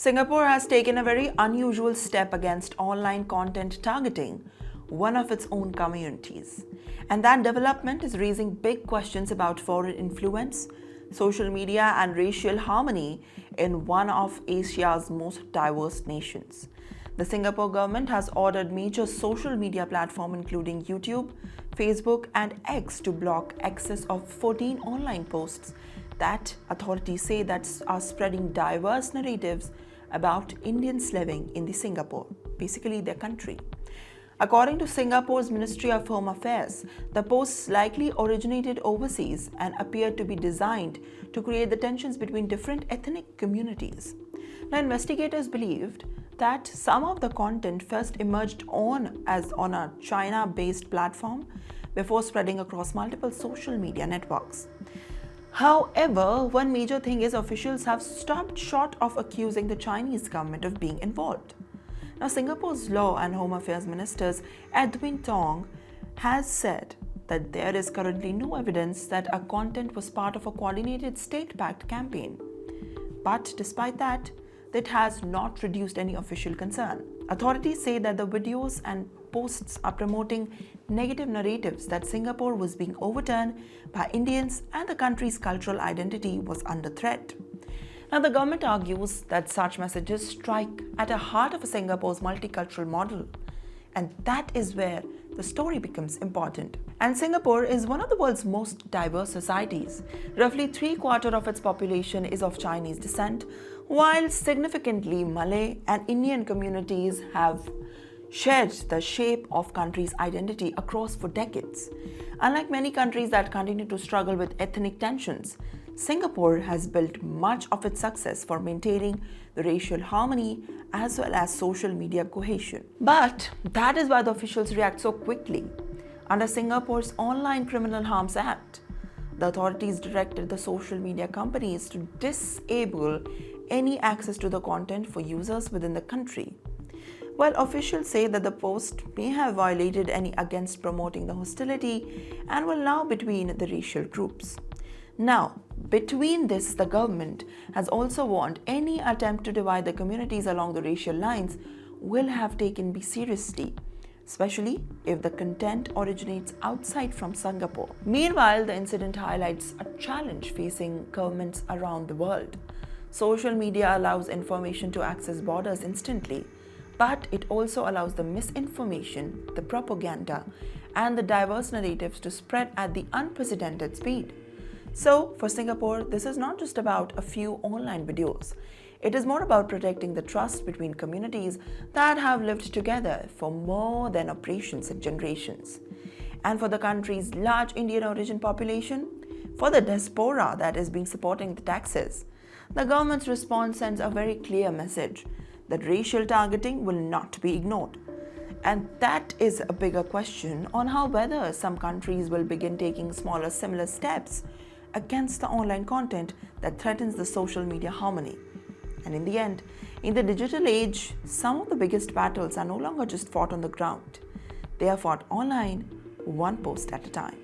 Singapore has taken a very unusual step against online content targeting one of its own communities. And that development is raising big questions about foreign influence, social media, and racial harmony in one of Asia's most diverse nations. The Singapore government has ordered major social media platforms including YouTube, Facebook, and X to block access of 14 online posts that authorities say that are spreading diverse narratives about Indians living in the Singapore, basically their country. According to Singapore's Ministry of Home Affairs, the posts likely originated overseas and appeared to be designed to create the tensions between different ethnic communities. Now, investigators believed that some of the content first emerged on a China-based platform before spreading across multiple social media networks. However, one major thing is officials have stopped short of accusing the Chinese government of being involved. Now, Singapore's Law and Home Affairs Minister Edwin Tong has said that there is currently no evidence that a content was part of a coordinated state-backed campaign. But despite that, it has not reduced any official concern. Authorities say that the videos and posts are promoting negative narratives that Singapore was being overturned by Indians and the country's cultural identity was under threat. Now, the government argues that such messages strike at the heart of Singapore's multicultural model, and that is where the story becomes important. And Singapore is one of the world's most diverse societies. Roughly 3/4 of its population is of Chinese descent, while significantly Malay and Indian communities have shared the shape of country's identity across for decades. Unlike many countries that continue to struggle with ethnic tensions, Singapore has built much of its success for maintaining the racial harmony as well as social media cohesion. But that is why the officials react so quickly. Under Singapore's Online Criminal Harms Act, the authorities directed the social media companies to disable any access to the content for users within the country. While officials say that the post may have violated any against promoting the hostility and will now between the racial groups. Now, between this, the government has also warned any attempt to divide the communities along the racial lines will have taken be seriously, especially if the content originates outside from Singapore. Meanwhile, the incident highlights a challenge facing governments around the world. Social media allows information to access borders instantly, but it also allows the misinformation, the propaganda, and the diverse narratives to spread at the unprecedented speed. So, for Singapore, this is not just about a few online videos. It is more about protecting the trust between communities that have lived together for more than operations and generations. And for the country's large Indian origin population, for the diaspora that is being supporting the taxes, the government's response sends a very clear message that racial targeting will not be ignored. And that is a bigger question on how whether some countries will begin taking smaller similar steps against the online content that threatens the social media harmony. And in the end, in the digital age, some of the biggest battles are no longer just fought on the ground. They are fought online, one post at a time.